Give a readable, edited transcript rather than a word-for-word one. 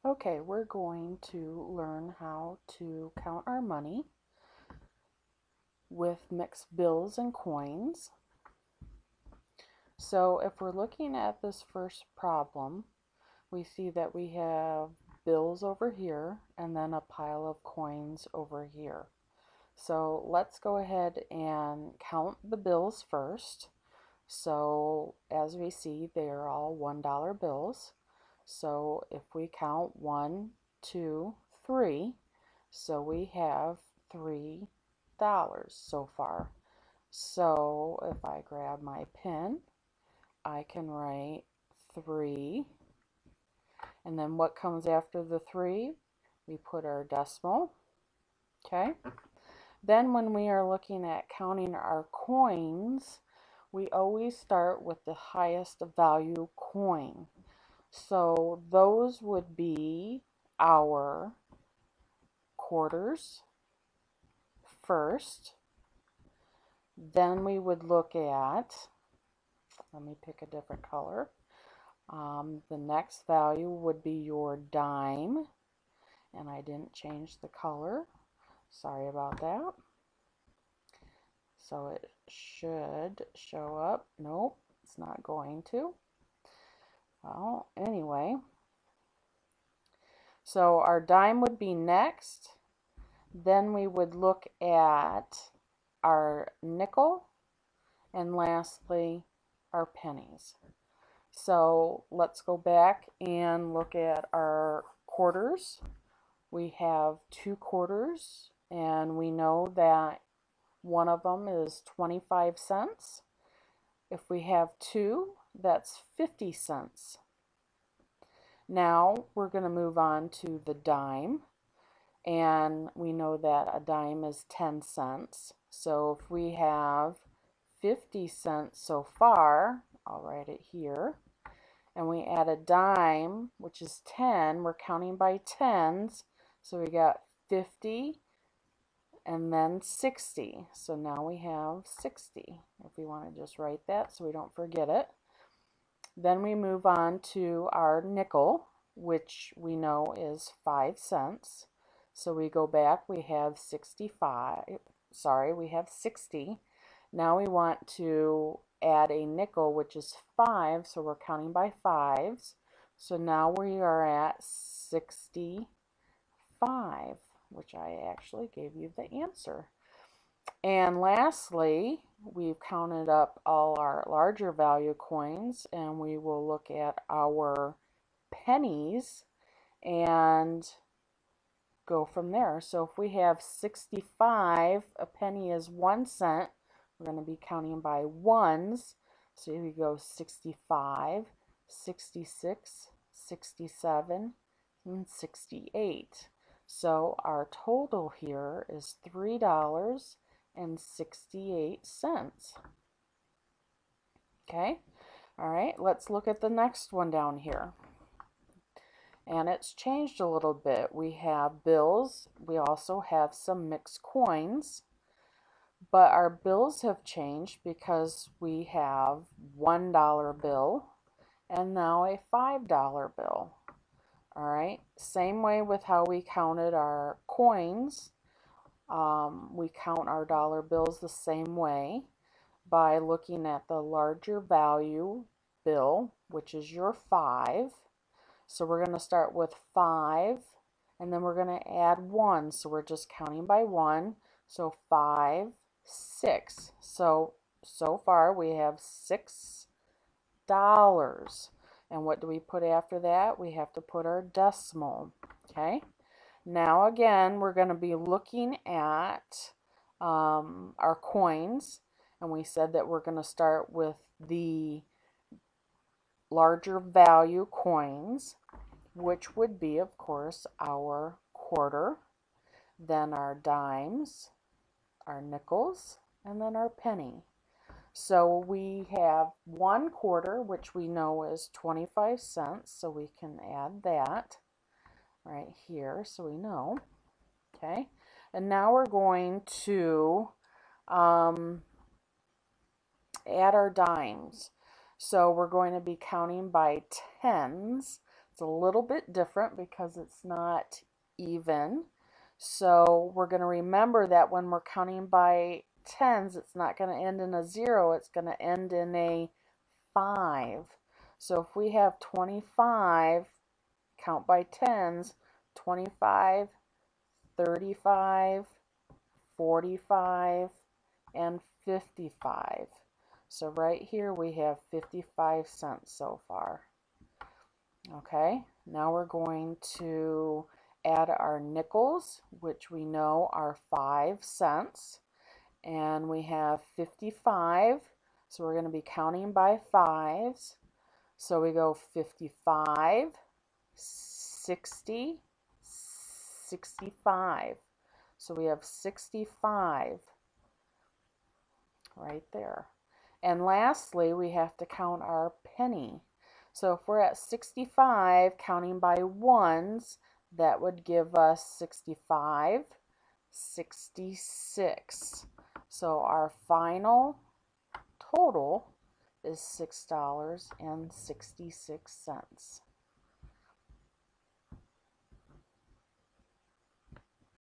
Okay, we're going to learn how to count our money with mixed bills and coins. So if we're looking at this first problem, we see that we have bills over here and then a pile of coins over here. So let's go ahead and count the bills first. So as we see, they are all $1 bills. So if we count 1, 2, 3, so we have $3 so far. So if I grab my pen, I can write 3. And then what comes after the 3? We put our decimal. Okay. Then when we are looking at counting our coins, we always start with the highest value coin. So those would be our quarters first. Then we would look at, let me pick a different color. The next value would be your dime. And I didn't change the color. Sorry about that. So it should show up. Nope, it's not going to. Well, anyway. So our dime would be next. Then we would look at our nickel, and lastly, our pennies. So let's go back and look at our quarters. We have 2 quarters, and we know that one of them is 25 cents. If we have 2, that's 50 cents. Now we're going to move on to the dime. And we know that a dime is 10 cents. So if we have 50 cents so far, I'll write it here, and we add a dime, which is 10, we're counting by tens, so we got 50 and then 60. So now we have 60, if we want to just write that so we don't forget it. Then we move on to our nickel, which we know is 5 cents. So we go back, we have 65, sorry, we have 60. Now we want to add a nickel, which is 5, so we're counting by fives. So now we are at 65, which I actually gave you the answer. And lastly, we've counted up all our larger value coins, and we will look at our pennies and go from there. So if we have 65, a penny is 1 cent. We're going to be counting by ones. So here we go 65, 66, 67, and 68. So our total here is $3.68. Okay, all right, let's look at the next one down here. And it's changed a little bit. We have bills. We also have some mixed coins. But our bills have changed because we have $1 bill and now a $5 bill. All right, same way with how we counted our coins. We count our dollar bills the same way by looking at the larger value bill, which is your 5. So we're going to start with 5, and then we're going to add 1. So we're just counting by 1. So 5, 6. So far we have $6. And what do we put after that? We have to put our decimal. Okay. Now again, we're going to be looking at our coins. And we said that we're going to start with the larger value coins, which would be, of course, our quarter, then our dimes, our nickels, and then our penny. So we have 1 quarter, which we know is 25 cents, so we can add that right here so we know. Okay, and now we're going to add our dimes. So we're going to be counting by tens. It's a little bit different because it's not even. So we're going to remember that when we're counting by tens, it's not going to end in a 0, it's going to end in a 5. So if we have 25, count by tens, 25, 35, 45, and 55. So right here we have 55 cents so far. Okay, now we're going to add our nickels, which we know are 5 cents. And we have 55, so we're going to be counting by fives. So we go 55, 60, 65. So we have 65 right there. And lastly, we have to count our penny. So if we're at 65, counting by ones, that would give us 65, 66. So our final total is $6.66.